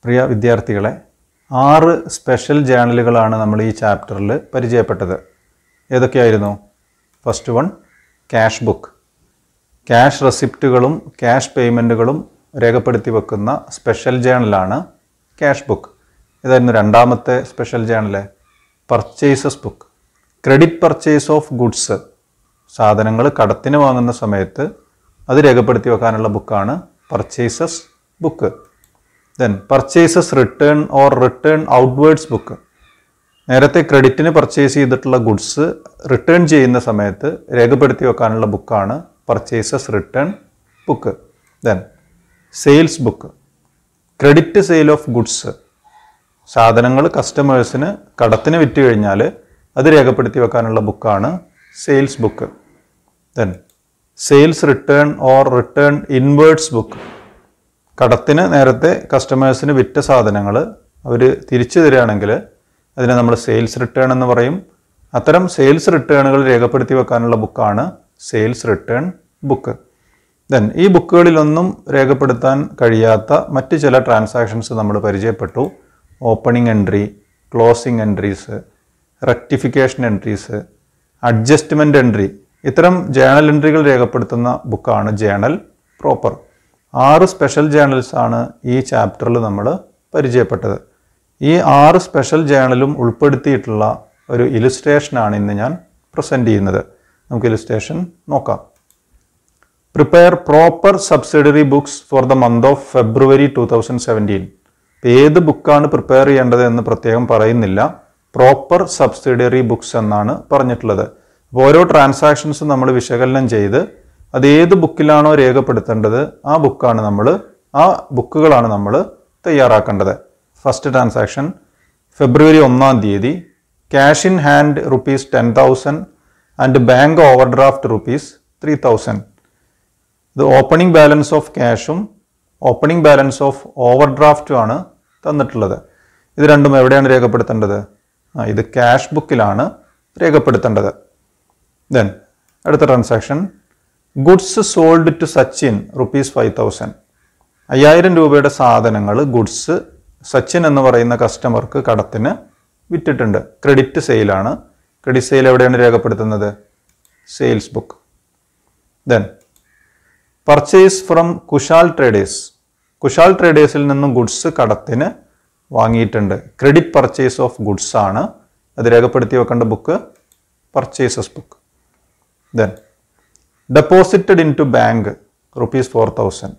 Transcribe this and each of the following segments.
പ്രിയ വിദ്യാർത്ഥികളെ, 6 സ്പെഷ്യൽ ജേണലുകളാണ് നമ്മൾ ഈ ചാപ്റ്ററിൽ പരിചയപ്പെട്ടത്. ഏതൊക്കെയായിരുന്നു? First one, cash book. Cash റെസിപ്റ്റുകളും ക്യാഷ് പേയ്മെൻറ്റുകളും രേഖപ്പെടുത്തി വെക്കുന്ന സ്പെഷ്യൽ ജേണലാണ് ക്യാഷ് ബുക്ക്. ഇതായിരുന്നു രണ്ടാമത്തെ special journal, purchases book. Credit purchase of goods, സാധനങ്ങൾ കടത്തിന് വാങ്ങുന്ന സമയത്ത് അത് രേഖപ്പെടുത്തി വെക്കാനുള്ള ബുക്കാണ് purchases book. Then purchases return or return outwards book. നേരത്തെ ക്രെഡിറ്റിന് പർച്ചേസ് ചെയ്തിട്ടുള്ള ഗുഡ്സ് റിട്ടേൺ ചെയ്യുന്ന സമയത്ത് രേഖപ്പെടുത്തി വെക്കാനുള്ള ബുക്കാണ് purchases return book. Then sales book. Credit sale of goods, സാധനങ്ങൾ കസ്റ്റമേഴ്സിന് കടത്തിന് വിറ്റ് കഴിഞ്ഞാൽ അത് രേഖപ്പെടുത്തി വെക്കാനുള്ള ബുക്കാണ് sales book. Then sales return or return inwards book. കടത്തിന് നേരത്തെ കസ്റ്റമേഴ്സിന് വിറ്റ സാധനങ്ങൾ അവർ തിരിച്ചു തരികയാണെങ്കിൽ അതിനെ നമ്മൾ സെയിൽസ് റിട്ടേൺ എന്ന് പറയും. അത്തരം സെയിൽസ് റിട്ടേണുകൾ രേഖപ്പെടുത്തി വെക്കാനുള്ള ബുക്കാണ് സെയിൽസ് റിട്ടേൺ ബുക്ക്. ദെൻ ഈ ബുക്കുകളിലൊന്നും രേഖപ്പെടുത്താൻ കഴിയാത്ത മറ്റ് ചില ട്രാൻസാക്ഷൻസ് നമ്മൾ പരിചയപ്പെട്ടു. Opening entry, closing entries, rectification entries, adjustment entry. ഇത്തരം ജേണൽ എൻട്രികൾ രേഖപ്പെടുത്തുന്ന ബുക്കാണ് ജേണൽ പ്രോപ്പർ. 6 സ്പെഷ്യൽ ജേണൽസ് ആണ് ഈ ചാപ്റ്ററിൽ നമ്മൾ പരിചയപ്പെട്ടത്. ഈ 6 സ്പെഷ്യൽ ജേണലും ഉൾപ്പെടുത്തിയിട്ടുള്ള ഒരു ഇലുസ്ട്രേഷനാണ് ഇന്ന് ഞാൻ പ്രസൻറ്റ് ചെയ്യുന്നത്. നമുക്ക് ഇലുസ്ട്രേഷൻ നോക്കാം. Prepare proper subsidiary books for the month of February 2017. ഏത് ബുക്കാണ് പ്രിപ്പയർ ചെയ്യേണ്ടത് എന്ന് പ്രത്യേകം പറയുന്നില്ല. പ്രോപ്പർ സബ്സിഡറി ബുക്സ് എന്നാണ് പറഞ്ഞിട്ടുള്ളത്. അപ്പോൾ ഓരോ ട്രാൻസാക്ഷൻസും നമ്മൾ വിശകലനം ചെയ്ത് അത് ഏത് ബുക്കിലാണോ രേഖപ്പെടുത്തേണ്ടത് ആ ബുക്കുകളാണ് നമ്മൾ തയ്യാറാക്കേണ്ടത്. ഫസ്റ്റ് ട്രാൻസാക്ഷൻ ഫെബ്രുവരി 1-ാം തീയതി, cash in hand ₹10,000 and bank overdraft ₹3,000. ഇത് ഓപ്പണിംഗ് ബാലൻസ് ഓഫ് ക്യാഷും ഓപ്പണിംഗ് ബാലൻസ് ഓഫ് ഓവർഡ്രാഫ്റ്റും ആണ് തന്നിട്ടുള്ളത്. ഇത് രണ്ടും എവിടെയാണ് രേഖപ്പെടുത്തേണ്ടത്? ഇത് ക്യാഷ് ബുക്കിലാണ് രേഖപ്പെടുത്തേണ്ടത്. ദെൻ അടുത്ത transaction, goods sold to Sachin ₹5,000. 5,000 രൂപയുടെ സാധനങ്ങൾ ഗുഡ്സ് സച്ചിൻ എന്ന് പറയുന്ന കസ്റ്റമർക്ക് കടത്തിന് വിറ്റിട്ടുണ്ട്. ക്രെഡിറ്റ് സെയിലാണ്. ക്രെഡിറ്റ് സെയിൽ എവിടെയാണ് രേഖപ്പെടുത്തുന്നത്? Sales book. Then purchase from Kushal traders. Kushal ട്രേഡേഴ്സിൽ നിന്നും ഗുഡ്സ് കടത്തിന് വാങ്ങിയിട്ടുണ്ട്. ക്രെഡിറ്റ് പർച്ചേസ് ഓഫ് ഗുഡ്സ് ആണ്. അത് രേഖപ്പെടുത്തി വെക്കേണ്ട book purchases book. Then deposited into bank ₹4,000.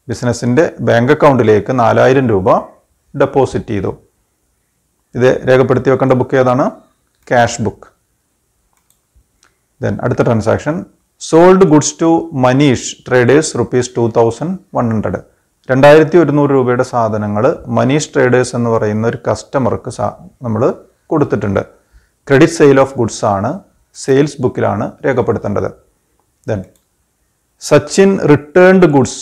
ബിസിനസ്സിൻ്റെ ബാങ്ക് അക്കൗണ്ടിലേക്ക് 4,000 രൂപ ഡെപ്പോസിറ്റ് ചെയ്തു. ഇത് രേഖപ്പെടുത്തി വെക്കേണ്ട ബുക്ക് ഏതാണ്? Cash book. ദെൻ അടുത്ത transaction, sold goods to Manish traders ₹2,100. 2,100 രൂപയുടെ സാധനങ്ങൾ മനീഷ് ട്രേഡേഴ്സ് എന്ന് പറയുന്ന ഒരു കസ്റ്റമർക്ക് നമ്മൾ കൊടുത്തിട്ടുണ്ട്. ക്രെഡിറ്റ് സെയിൽ ഓഫ് ഗുഡ്സ് ആണ്. സെയിൽസ് ബുക്കിലാണ് രേഖപ്പെടുത്തേണ്ടത്. Then Sachin returned goods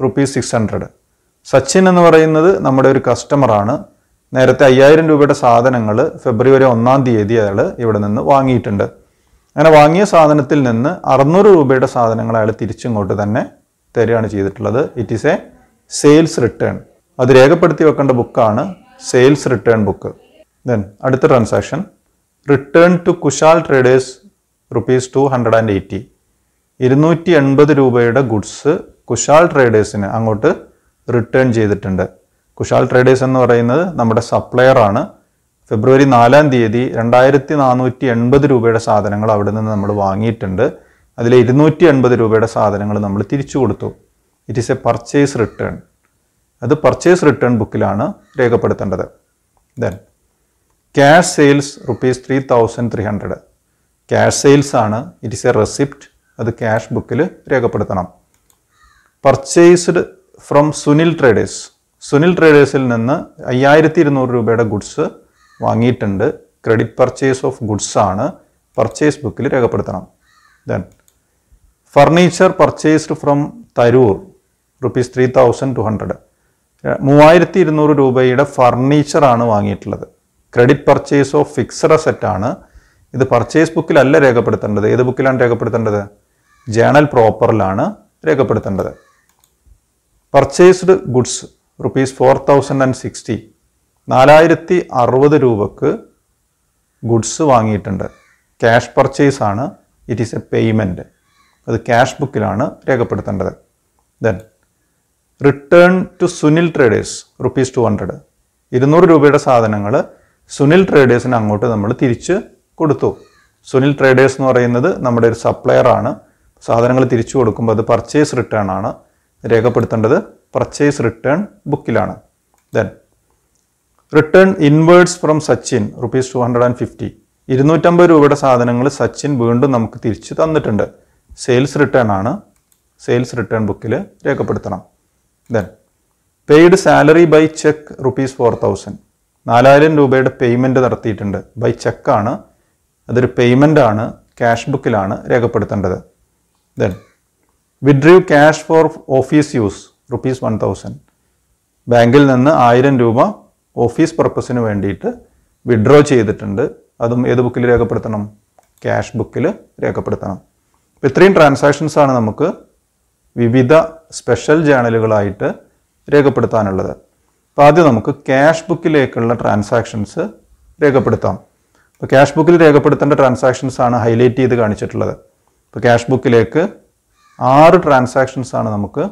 ₹600. Sachin എന്ന് പറയുന്നത് നമ്മുടെ ഒരു കസ്റ്റമറാണ്. നേരത്തെ 5,000 രൂപയുടെ സാധനങ്ങൾ ഫെബ്രുവരി 1-ാം തീയതി അയാൾ ഇവിടെ നിന്ന് വാങ്ങിയിട്ടുണ്ട്. അങ്ങനെ വാങ്ങിയ സാധനത്തിൽ നിന്ന് 600 രൂപയുടെ സാധനങ്ങൾ അയാൾ തിരിച്ചിങ്ങോട്ട് തന്നെ തരികയാണ് ചെയ്തിട്ടുള്ളത്. It is a sales return. അത് രേഖപ്പെടുത്തി വെക്കേണ്ട ബുക്കാണ് സെയിൽസ് റിട്ടേൺ ബുക്ക്. ദെൻ അടുത്ത transaction, return to Kushal traders ₹280. 280 രൂപയുടെ ഗുഡ്സ് കുശാൽ ട്രേഡേഴ്സിന് അങ്ങോട്ട് റിട്ടേൺ ചെയ്തിട്ടുണ്ട്. കുശാൽ ട്രേഡേഴ്സ് എന്ന് പറയുന്നത് നമ്മുടെ സപ്ലയർ ആണ്. ഫെബ്രുവരി 4-ാം തീയതി 2,480 രൂപയുടെ സാധനങ്ങൾ അവിടെ നിന്ന് നമ്മൾ വാങ്ങിയിട്ടുണ്ട്. അതിൽ 280 രൂപയുടെ സാധനങ്ങൾ നമ്മൾ തിരിച്ചു കൊടുത്തു. It is a purchase return. അത് പർച്ചേസ് റിട്ടേൺ ബുക്കിലാണ് രേഖപ്പെടുത്തേണ്ടത്. Then cash sales ₹3,300. Cash sales ആണ്. It is a receipt. അത് ക്യാഷ് ബുക്കിൽ രേഖപ്പെടുത്തണം. Purchased from Sunil traders. Sunil ട്രേഡേഴ്സിൽ നിന്ന് 5,200 രൂപയുടെ ഗുഡ്സ് വാങ്ങിയിട്ടുണ്ട്. ക്രെഡിറ്റ് പർച്ചേസ് ഓഫ് ഗുഡ്സ് ആണ്. പർച്ചേസ് ബുക്കിൽ രേഖപ്പെടുത്തണം. Then furniture purchased from Tharoor ₹3,200. 3,200 രൂപയുടെ ഫർണിച്ചറാണ് വാങ്ങിയിട്ടുള്ളത്. Credit purchase of fixed asset ആണ്. ഇത് പർച്ചേസ് ബുക്കിലല്ല രേഖപ്പെടുത്തേണ്ടത്. ഏത് ബുക്കിലാണ് രേഖപ്പെടുത്തേണ്ടത്? ജേണൽ പ്രോപ്പറിലാണ് രേഖപ്പെടുത്തേണ്ടത്. പർച്ചേസ്ഡ് ഗുഡ്സ് ₹4,060 4060 രൂപക്ക് ഗുഡ്സ് വാങ്ങിയിട്ടുണ്ട്. ക്യാഷ് പർച്ചേസ് ആണ്. It is a payment. അത് ക്യാഷ് ബുക്കിലാണ് രേഖപ്പെടുത്തേണ്ടത്. Then return to Sunil traders ₹200 200 രൂപയുടെ സാധനങ്ങൾ സുനിൽ ട്രേഡേഴ്സിന് അങ്ങോട്ട് നമ്മൾ തിരിച്ച് കൊടുത്തു. സുനിൽ ട്രേഡേഴ്സ് എന്ന് പറയുന്നത് നമ്മുടെ ഒരു സപ്ലയർ ആണ്. സാധനങ്ങൾ തിരിച്ചു കൊടുക്കുമ്പോൾ അത് പർച്ചേസ് റിട്ടേൺ ആണ് രേഖപ്പെടുത്തേണ്ടത്. പർച്ചേസ് റിട്ടേൺ ബുക്കിലാണ്. Then return inwards from Sachin ₹250 250 രൂപയുടെ സാധനങ്ങൾ സച്ചിൻ വീണ്ടും നമുക്ക് തിരിച്ച് തന്നിട്ടുണ്ട്. സെയിൽസ് റിട്ടേൺ ആണ്. സെയിൽസ് റിട്ടേൺ ബുക്കിൽ രേഖപ്പെടുത്തണം. Then paid salary by cheque ₹4000 4000 രൂപയുടെ പേയ്മെൻറ്റ് നടത്തിയിട്ടുണ്ട്. ബൈ ചെക്കാണ്. അതൊരു പേയ്മെൻ്റ് ആണ്. ക്യാഷ് ബുക്കിലാണ് രേഖപ്പെടുത്തേണ്ടത്. Then withdrew cash for office use ₹1000 ബാങ്കിൽ നിന്ന് 1000 രൂപ ഓഫീസ് പർപ്പസിന് വേണ്ടിയിട്ട് വിഡ്രോ ചെയ്തിട്ടുണ്ട്. അതും ഏത് ബുക്കിൽ രേഖപ്പെടുത്തണം? ക്യാഷ് ബുക്കിൽ രേഖപ്പെടുത്തണം. അപ്പോൾ ഇത്രയും ട്രാൻസാക്ഷൻസ് ആണ് നമുക്ക് വിവിധ സ്പെഷ്യൽ ജേണലുകളായിട്ട് രേഖപ്പെടുത്താനുള്ളത്. അപ്പോൾ ആദ്യം നമുക്ക് ക്യാഷ് ബുക്കിലേക്കുള്ള ട്രാൻസാക്ഷൻസ് രേഖപ്പെടുത്താം. അപ്പോൾ ക്യാഷ് ബുക്കിൽ രേഖപ്പെടുത്തേണ്ട ട്രാൻസാക്ഷൻസ് ആണ് ഹൈലൈറ്റ് ചെയ്ത് കാണിച്ചിട്ടുള്ളത്. ഇപ്പോൾ ക്യാഷ് ബുക്കിലേക്ക് 6 ട്രാൻസാക്ഷൻസ് ആണ് നമുക്ക്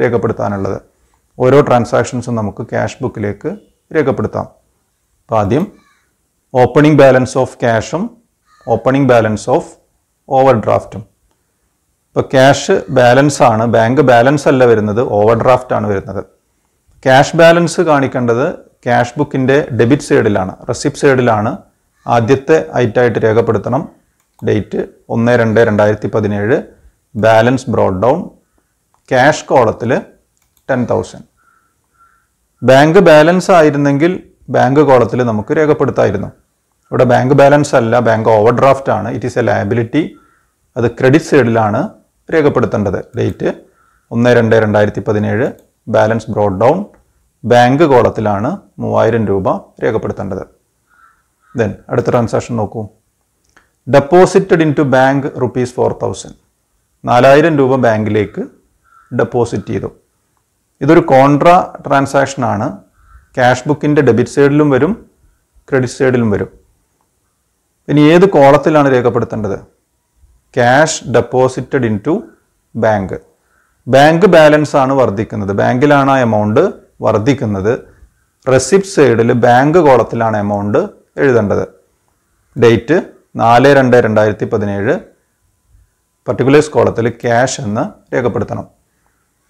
രേഖപ്പെടുത്താനുള്ളത്. ഓരോ ട്രാൻസാക്ഷൻസും നമുക്ക് ക്യാഷ് ബുക്കിലേക്ക് രേഖപ്പെടുത്താം. അപ്പോൾ ആദ്യം ഓപ്പണിംഗ് ബാലൻസ് ഓഫ് ക്യാഷും ഓപ്പണിംഗ് ബാലൻസ് ഓഫ് ഓവർ ഡ്രാഫ്റ്റും. ഇപ്പോൾ ക്യാഷ് ബാലൻസ് ആണ്, ബാങ്ക് ബാലൻസ് അല്ല വരുന്നത്, ഓവർ ഡ്രാഫ്റ്റ് ആണ് വരുന്നത്. ക്യാഷ് ബാലൻസ് കാണിക്കേണ്ടത് ക്യാഷ് ബുക്കിൻ്റെ ഡെബിറ്റ് സൈഡിലാണ്, റെസിപ്റ്റ് സൈഡിലാണ്. ആദ്യത്തെ ഐറ്റമായിട്ട് രേഖപ്പെടുത്തണം. Date 1/2/2017. Balance brought down. Cash കോളത്തിൽ 10,000. ബാങ്ക് ബാലൻസ് ആയിരുന്നെങ്കിൽ ബാങ്ക് കോളത്തിൽ നമുക്ക് രേഖപ്പെടുത്തായിരുന്നു. ഇവിടെ ബാങ്ക് ബാലൻസ് അല്ല, ബാങ്ക് ഓവർ ഡ്രാഫ്റ്റ് ആണ്. It is a liability. അത് ക്രെഡിറ്റ് സൈഡിലാണ് രേഖപ്പെടുത്തേണ്ടത്. Date 1/2/2017. Balance brought down. Bank കോളത്തിലാണ് 3000 രൂപ രേഖപ്പെടുത്തേണ്ടത്. ദെൻ അടുത്ത ട്രാൻസാക്ഷൻ നോക്കൂ. ഡെപ്പോസിറ്റഡ് ഇൻ ടു ബാങ്ക് ₹4000 4000 രൂപ ബാങ്കിലേക്ക് ഡെപ്പോസിറ്റ് ചെയ്തു. ഇതൊരു കോൺട്രാ ട്രാൻസാക്ഷൻ ആണ്. ക്യാഷ് ബുക്കിൻ്റെ ഡെബിറ്റ് സൈഡിലും വരും, ക്രെഡിറ്റ് സൈഡിലും വരും. ഇനി ഏത് കോളത്തിലാണ് രേഖപ്പെടുത്തേണ്ടത്? Cash deposited into bank. Bank balance ആണ് വർദ്ധിക്കുന്നത്, ബാങ്കിലാണ് ആ എമൗണ്ട് വർദ്ധിക്കുന്നത്. റെസിപ്റ്റ് സൈഡിൽ ബാങ്ക് കോളത്തിലാണ് എമൗണ്ട് എഴുതേണ്ടത്. ഡേറ്റ് 4/2/2017. പർട്ടിക്കുലേഴ്സ് കോളത്തിൽ ക്യാഷ് എന്ന് രേഖപ്പെടുത്തണം.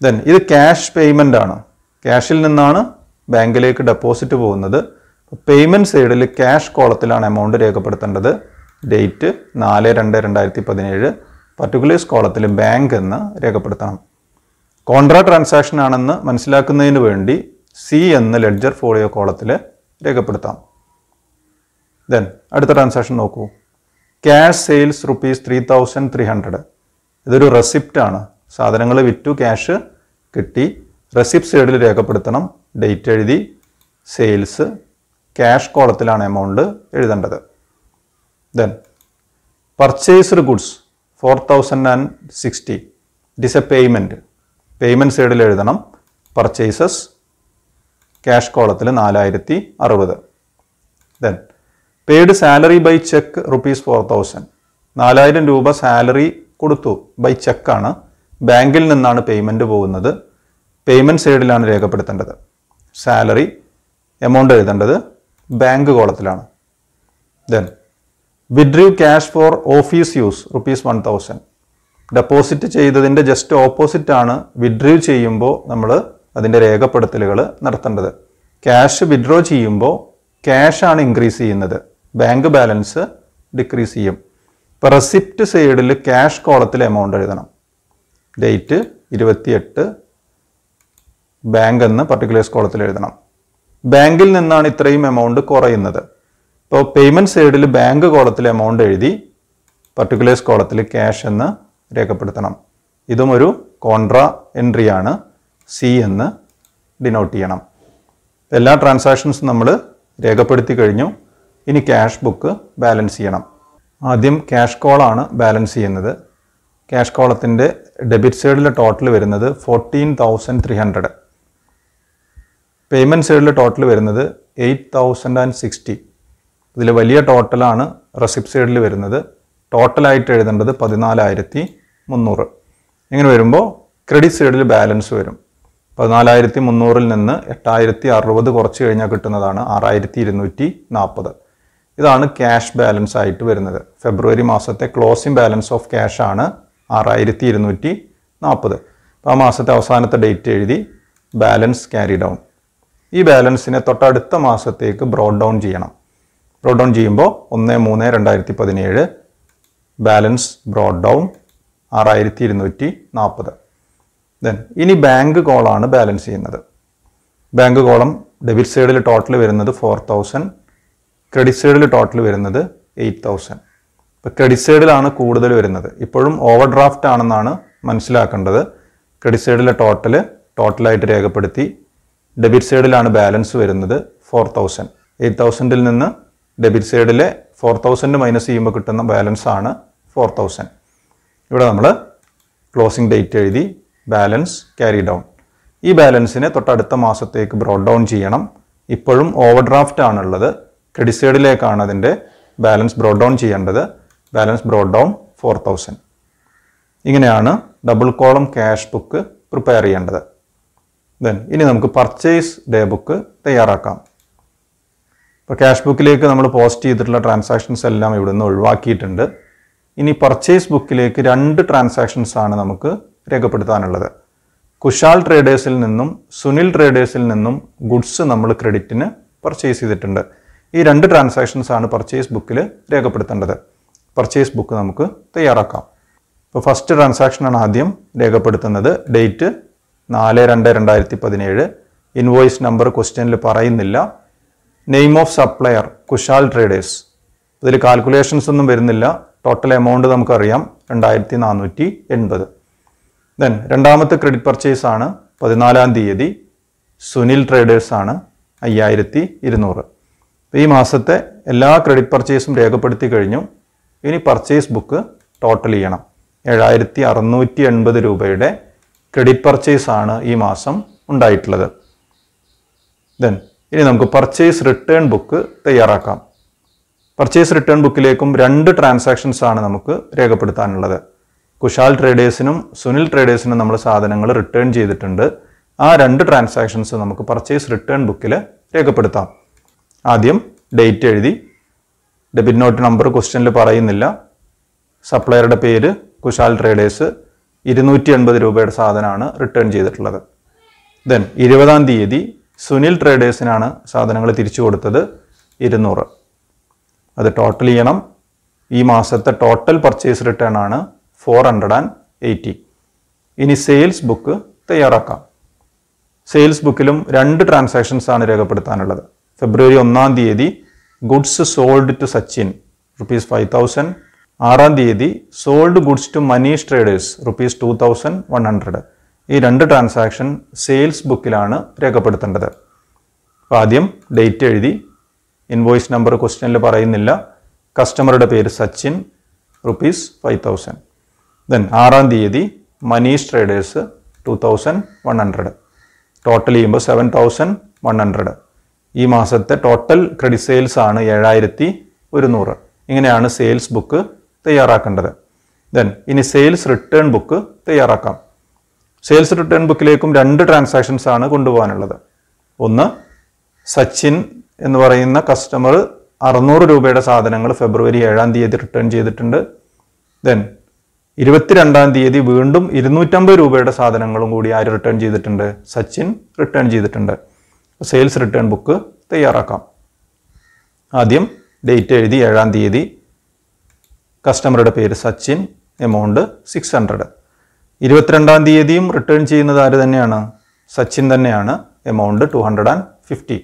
ദെൻ ഇത് ക്യാഷ് പേയ്മെൻ്റ് ആണ്. ക്യാഷിൽ നിന്നാണ് ബാങ്കിലേക്ക് ഡെപ്പോസിറ്റ് പോകുന്നത്. പേയ്മെൻറ്റ് സൈഡിൽ ക്യാഷ് കോളത്തിലാണ് എമൗണ്ട് രേഖപ്പെടുത്തേണ്ടത്. ഡേറ്റ് 4/2/2017. പർട്ടിക്കുലേഴ്സ് കോളത്തിൽ ബാങ്ക് എന്ന് രേഖപ്പെടുത്തണം. കോൺട്രാ ട്രാൻസാക്ഷൻ ആണെന്ന് മനസ്സിലാക്കുന്നതിന് വേണ്ടി സി എന്ന് ലെഡ്ജർ ഫോളിയോ കോളത്തിൽ രേഖപ്പെടുത്താം. ദെൻ അടുത്ത ട്രാൻസാക്ഷൻ നോക്കൂ. ക്യാഷ് സെയിൽസ് ₹3,300 ഇതൊരു റെസിപ്റ്റ് ആണ്. സാധനങ്ങൾ വിറ്റു, ക്യാഷ് കിട്ടി. റെസിപ്റ്റ് സൈഡിൽ രേഖപ്പെടുത്തണം. ഡേറ്റ് എഴുതി. സെയിൽസ്. ക്യാഷ് കോളത്തിലാണ് എമൗണ്ട് എഴുതേണ്ടത്. Then purchased goods 4060 it is a payment. Payment സൈഡിൽ എഴുതണം. പർച്ചേസസ്. ക്യാഷ് കോളത്തിൽ 4060. Then paid salary by cheque ₹4000 4000 രൂപ സാലറി കൊടുത്തു. ബൈ ചെക്കാണ്. ബാങ്കിൽ നിന്നാണ് പേയ്മെൻറ്റ് പോകുന്നത്. പേയ്മെൻറ്റ് സൈഡിലാണ് രേഖപ്പെടുത്തേണ്ടത്. സാലറി എമൗണ്ട് എഴുതേണ്ടത് ബാങ്ക് കോളത്തിലാണ്. Then withdrew cash for office use ₹1000 deposit ചെയ്തതിൻ്റെ ജസ്റ്റ് ഓപ്പോസിറ്റ് ആണ് വിഡ്രൂ ചെയ്യുമ്പോൾ നമ്മൾ അതിൻ്റെ രേഖപ്പെടുത്തലുകൾ നടത്തേണ്ടത്. ക്യാഷ് വിഡ്രോ ചെയ്യുമ്പോൾ ക്യാഷാണ് ഇൻക്രീസ് ചെയ്യുന്നത്, ബാങ്ക് ബാലൻസ് ഡിക്രീസ് ചെയ്യും. ഇപ്പോൾ റെസിപ്റ്റ് സൈഡിൽ ക്യാഷ് കോളത്തിൽ എമൗണ്ട് എഴുതണം. ഡേറ്റ് 28. ബാങ്ക് എന്ന് പർട്ടിക്കുലേഴ്സ് കോളത്തിൽ എഴുതണം. ബാങ്കിൽ നിന്നാണ് ഇത്രയും എമൗണ്ട് കുറയുന്നത്. ഇപ്പോൾ പേയ്മെൻറ്റ് സൈഡിൽ ബാങ്ക് കോളത്തിൽ എമൗണ്ട് എഴുതി പർട്ടിക്കുലേഴ്സ് കോളത്തിൽ ക്യാഷ് എന്ന് രേഖപ്പെടുത്തണം. ഇതും ഒരു കോൺട്രാ എൻട്രി ആണ്. സി എന്ന് ഡിനോട്ട് ചെയ്യണം. എല്ലാ ട്രാൻസാക്ഷൻസും നമ്മൾ രേഖപ്പെടുത്തി കഴിഞ്ഞു. ഇനി ക്യാഷ് ബുക്ക് ബാലൻസ് ചെയ്യണം. ആദ്യം ക്യാഷ് കോളാണ് ബാലൻസ് ചെയ്യുന്നത്. ക്യാഷ് കോളത്തിൻ്റെ ഡെബിറ്റ് സൈഡിലെ ടോട്ടൽ വരുന്നത് 14,300. പേയ്മെൻറ്റ് സൈഡിൽ ടോട്ടൽ വരുന്നത് 8060. ഇതിൽ വലിയ ടോട്ടലാണ് റെസിപ്റ്റ് സൈഡിൽ വരുന്നത്. ടോട്ടലായിട്ട് എഴുതേണ്ടത് 14300. ഇങ്ങനെ വരുമ്പോൾ ക്രെഡിറ്റ് സൈഡിൽ ബാലൻസ് വരും. 14300 നിന്ന് 8060 കുറച്ച് കഴിഞ്ഞാൽ കിട്ടുന്നതാണ് 6240. ഇതാണ് ക്യാഷ് ബാലൻസ് ആയിട്ട് വരുന്നത്. ഫെബ്രുവരി മാസത്തെ ക്ലോസിംഗ് ബാലൻസ് ഓഫ് ക്യാഷ് ആണ് 6240. അപ്പോൾ ആ മാസത്തെ അവസാനത്തെ ഡേറ്റ് എഴുതി ബാലൻസ് ക്യാരി ഡൗൺ. ഈ ബാലൻസിനെ തൊട്ടടുത്ത മാസത്തേക്ക് ബ്രോഡ് ഡൗൺ ചെയ്യണം. ബ്രോഡ് ഡൗൺ ചെയ്യുമ്പോൾ 1/3/2017 ബാലൻസ് ബ്രോഡ് ഡൗൺ 6240. ദെൻ ഇനി ബാങ്ക് കോളാണ് ബാലൻസ് ചെയ്യുന്നത്. ബാങ്ക് കോളം ഡെബിറ്റ് സൈഡിൽ ടോട്ടൽ വരുന്നത് 4000, ക്രെഡിറ്റ് സൈഡിൽ ടോട്ടൽ വരുന്നത് 8000. ഇപ്പോൾ ക്രെഡിറ്റ് സൈഡിലാണ് കൂടുതൽ വരുന്നത്. ഇപ്പോഴും ഓവർ ഡ്രാഫ്റ്റ് ആണെന്നാണ് മനസ്സിലാക്കേണ്ടത്. ക്രെഡിറ്റ് സൈഡിലെ ടോട്ടലായിട്ട് രേഖപ്പെടുത്തി. ഡെബിറ്റ് സൈഡിലാണ് ബാലൻസ് വരുന്നത് 4000. 8000 നിന്ന് ഡെബിറ്റ് സൈഡിലെ 4000 മൈനസ് ചെയ്യുമ്പോൾ കിട്ടുന്ന ബാലൻസ് ആണ് 4000. ഇവിടെ നമ്മൾ ക്ലോസിംഗ് ഡേറ്റ് എഴുതി ബാലൻസ് ക്യാരി ഡൗൺ. ഈ ബാലൻസിനെ തൊട്ടടുത്ത മാസത്തേക്ക് ബ്രോഡ് ഡൗൺ ചെയ്യണം. ഇപ്പോഴും ഓവർ ഡ്രാഫ്റ്റ് ആണുള്ളത്. ക്രെഡിറ്റ് സൈഡിലേക്കാണ് അതിൻ്റെ ബാലൻസ് ബ്രോഡ് ഡൗൺ ചെയ്യേണ്ടത്. Balance broad down 4000. ഇങ്ങനെയാണ് double column cash book prepare ചെയ്യേണ്ടത്. ദെൻ ഇനി നമുക്ക് പർച്ചേസ് ഡേ ബുക്ക് തയ്യാറാക്കാം. ഇപ്പോൾ ക്യാഷ് ബുക്കിലേക്ക് നമ്മൾ പോസ്റ്റ് ചെയ്തിട്ടുള്ള ട്രാൻസാക്ഷൻസ് എല്ലാം ഇവിടുന്ന് ഒഴിവാക്കിയിട്ടുണ്ട്. ഇനി പർച്ചേസ് ബുക്കിലേക്ക് 2 ട്രാൻസാക്ഷൻസ് ആണ് നമുക്ക് രേഖപ്പെടുത്താനുള്ളത്. കുശാൽ ട്രേഡേഴ്സിൽ നിന്നും സുനിൽ ട്രേഡേഴ്സിൽ നിന്നും ഗുഡ്സ് നമ്മൾ ക്രെഡിറ്റിന് പർച്ചേസ് ചെയ്തിട്ടുണ്ട്. ഈ 2 ട്രാൻസാക്ഷൻസ് ആണ് പർച്ചേസ് ബുക്കിൽ രേഖപ്പെടുത്തേണ്ടത്. പർച്ചേസ് ബുക്ക് നമുക്ക് തയ്യാറാക്കാം. ഇപ്പോൾ ഫസ്റ്റ് ട്രാൻസാക്ഷനാണ് ആദ്യം രേഖപ്പെടുത്തുന്നത്. ഡേറ്റ് 4/2/2017. ഇൻവോയ്സ് നമ്പർ ക്വസ്റ്റ്യനിൽ പറയുന്നില്ല. Name of supplier Kushal traders. ഇതിൽ കാൽക്കുലേഷൻസ് ഒന്നും വരുന്നില്ല. ടോട്ടൽ എമൗണ്ട് നമുക്കറിയാം 2480. ദെൻ രണ്ടാമത്തെ ക്രെഡിറ്റ് പർച്ചേസ് ആണ് 14-ാം തീയതി. സുനിൽ ട്രേഡേഴ്സ് ആണ് 5200. ഈ മാസത്തെ എല്ലാ ക്രെഡിറ്റ് പർച്ചേസും രേഖപ്പെടുത്തി കഴിഞ്ഞു. ഇനി പർച്ചേസ് ബുക്ക് ടോട്ടൽ ചെയ്യണം. 7680 രൂപയുടെ ക്രെഡിറ്റ് പർച്ചേസ് ആണ് ഈ മാസം ഉണ്ടായിട്ടുള്ളത്. ദെൻ ഇനി നമുക്ക് പർച്ചേസ് റിട്ടേൺ ബുക്ക് തയ്യാറാക്കാം. പർച്ചേസ് റിട്ടേൺ ബുക്കിലേക്കും 2 ട്രാൻസാക്ഷൻസ് ആണ് നമുക്ക് രേഖപ്പെടുത്താനുള്ളത്. കുശാൽ ട്രേഡേഴ്സിനും സുനിൽ ട്രേഡേഴ്സിനും നമ്മൾ സാധനങ്ങൾ റിട്ടേൺ ചെയ്തിട്ടുണ്ട്. ആ 2 ട്രാൻസാക്ഷൻസ് നമുക്ക് പർച്ചേസ് റിട്ടേൺ ബുക്കിൽ രേഖപ്പെടുത്താം. ആദ്യം ഡേറ്റ് എഴുതി. ഡെബിറ്റ് നോട്ട് നമ്പർ ക്വസ്റ്റ്യനിൽ പറയുന്നില്ല. സപ്ലയറുടെ പേര് കുശാൽ ട്രേഡേഴ്സ്. 280 രൂപയുടെ സാധനമാണ് റിട്ടേൺ ചെയ്തിട്ടുള്ളത്. ദെൻ 20-ാം തീയതി സുനിൽ ട്രേഡേഴ്സിനാണ് സാധനങ്ങൾ തിരിച്ചു കൊടുത്തത് 200. അത് ടോട്ടൽ ചെയ്യണം. ഈ മാസത്തെ ടോട്ടൽ പർച്ചേസ് റിട്ടേൺ ആണ് 480. ഇനി സെയിൽസ് ബുക്ക് തയ്യാറാക്കാം. സെയിൽസ് ബുക്കിലും 2 ട്രാൻസാക്ഷൻസ് ആണ് രേഖപ്പെടുത്താനുള്ളത്. ഫെബ്രുവരി 1-ാം തീയതി ഗുഡ്സ് സോൾഡ് ടു സച്ചിൻ ₹5000. 6-ാം തീയതി sold goods to Manish traders ₹2100. ഈ 2 ട്രാൻസാക്ഷൻ സെയിൽസ് ബുക്കിലാണ് രേഖപ്പെടുത്തേണ്ടത്. അപ്പോൾ ആദ്യം ഡേറ്റ് എഴുതി. ഇൻവോയ്സ് നമ്പർ ക്വസ്റ്റ്യനിൽ പറയുന്നില്ല. കസ്റ്റമറുടെ പേര് സച്ചിൻ ₹5000. ദെൻ 6-ാം തീയതി മനീഷ് ട്രേഡേഴ്സ് 2100. ടോട്ടൽ ചെയ്യുമ്പോൾ 7100. ഈ മാസത്തെ ടോട്ടൽ ക്രെഡിറ്റ് സെയിൽസ് ആണ് 7100. ഇങ്ങനെയാണ് സെയിൽസ് ബുക്ക് തയ്യാറാക്കേണ്ടത്. ദെൻ ഇനി സെയിൽസ് റിട്ടേൺ ബുക്ക് തയ്യാറാക്കാം. സെയിൽസ് റിട്ടേൺ ബുക്കിലേക്കും 2 ട്രാൻസാക്ഷൻസ് ആണ് കൊണ്ടുപോകാനുള്ളത്. ഒന്ന്, സച്ചിൻ എന്ന് പറയുന്ന കസ്റ്റമർ 600 രൂപയുടെ സാധനങ്ങൾ ഫെബ്രുവരി 7-ാം തീയതി റിട്ടേൺ ചെയ്തിട്ടുണ്ട്. ദെൻ 22-ാം തീയതി വീണ്ടും 250 രൂപയുടെ സാധനങ്ങളും കൂടി ആര് റിട്ടേൺ ചെയ്തിട്ടുണ്ട്? സച്ചിൻ റിട്ടേൺ ചെയ്തിട്ടുണ്ട്. സെയിൽസ് റിട്ടേൺ ബുക്ക് തയ്യാറാക്കാം. ആദ്യം ഡേറ്റ് എഴുതി 7-ാം തീയതി. കസ്റ്റമറുടെ പേര് സച്ചിൻ, എമൗണ്ട് 600. 22-ാം തീയതിയും റിട്ടേൺ ചെയ്യുന്നത് ആര് തന്നെയാണ്? സച്ചിൻ തന്നെയാണ്, എമൗണ്ട് 250.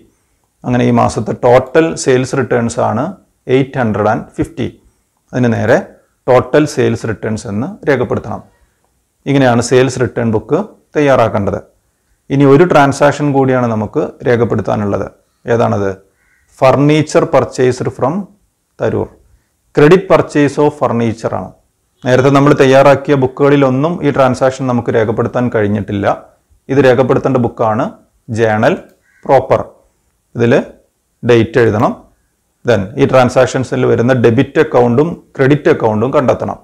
അങ്ങനെ ഈ മാസത്തെ ടോട്ടൽ സെയിൽസ് റിട്ടേൺസ് ആണ് 850. അതിന് നേരെ ടോട്ടൽ സെയിൽസ് റിട്ടേൺസ് എന്ന് രേഖപ്പെടുത്തണം. ഇങ്ങനെയാണ് സെയിൽസ് റിട്ടേൺ ബുക്ക് തയ്യാറാക്കേണ്ടത്. ഇനി ഒരു ട്രാൻസാക്ഷൻ കൂടിയാണ് നമുക്ക് രേഖപ്പെടുത്താനുള്ളത്. ഏതാണത്? Furniture purchased from Tharoor. Credit purchase of furniture ആണ്. നേരത്തെ നമ്മൾ തയ്യാറാക്കിയ ബുക്കുകളിലൊന്നും ഈ ട്രാൻസാക്ഷൻ നമുക്ക് രേഖപ്പെടുത്താൻ കഴിഞ്ഞിട്ടില്ല. ഇത് രേഖപ്പെടുത്തേണ്ട ബുക്കാണ് ജേണൽ പ്രോപ്പർ. ഇതിൽ ഡേറ്റ് എഴുതണം. ദെൻ ഈ ട്രാൻസാക്ഷൻസിൽ വരുന്ന ഡെബിറ്റ് അക്കൗണ്ടും ക്രെഡിറ്റ് അക്കൗണ്ടും കണ്ടെത്തണം.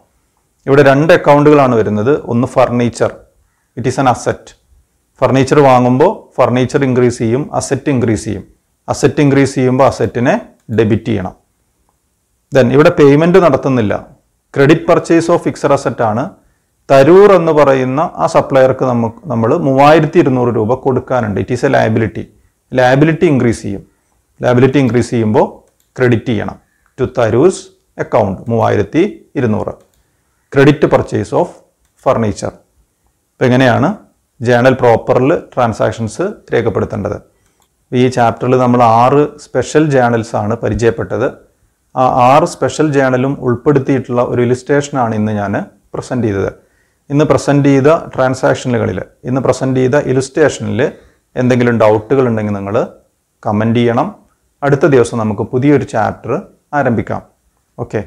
ഇവിടെ 2 അക്കൗണ്ടുകളാണ് വരുന്നത്. ഒന്ന് furniture, it is an asset. Furniture വാങ്ങുമ്പോൾ ഫർണിച്ചർ ഇൻക്രീസ് ചെയ്യും, അസറ്റ് ഇൻക്രീസ് ചെയ്യും. അസറ്റ് ഇൻക്രീസ് ചെയ്യുമ്പോൾ അസറ്റിനെ ഡെബിറ്റ് ചെയ്യണം. ദെൻ ഇവിടെ പേയ്മെൻറ്റ് നടത്തുന്നില്ല. Credit purchase of fixed asset ആണ്. തരൂർ എന്ന് പറയുന്ന ആ സപ്ലയർക്ക് നമ്മൾ 3200 രൂപ കൊടുക്കാനുണ്ട്. It is a liability. Liability increase ചെയ്യും. ലയബിലിറ്റി ഇൻക്രീസ് ചെയ്യുമ്പോൾ ക്രെഡിറ്റ് ചെയ്യണം to Tharoor's account 3200. Credit purchase of furniture. അപ്പോൾ എങ്ങനെയാണ് ജേണൽ പ്രോപ്പറിൽ ട്രാൻസാക്ഷൻസ് രേഖപ്പെടുത്തേണ്ടത്? ഈ ചാപ്റ്ററിൽ നമ്മൾ 6 സ്പെഷ്യൽ ജേണൽസ് ആണ് പരിചയപ്പെട്ടത്. ആ 6 സ്പെഷ്യൽ ജേണലും ഉൾപ്പെടുത്തിയിട്ടുള്ള ഒരു ഇലിസ്ട്രേഷനാണ് ഇന്ന് ഞാൻ പ്രസൻറ്റ് ചെയ്തത്. ഇന്ന് പ്രസൻറ്റ് ചെയ്ത ട്രാൻസാക്ഷനുകളിൽ, ഇന്ന് പ്രസൻറ്റ് ചെയ്ത ഇലിസ്ട്രേഷനിൽ എന്തെങ്കിലും ഡൗട്ടുകൾ ഉണ്ടെങ്കിൽ നിങ്ങൾ കമൻറ്റ് ചെയ്യണം. അടുത്ത ദിവസം നമുക്ക് പുതിയൊരു ചാപ്റ്റർ ആരംഭിക്കാം. ഓക്കെ.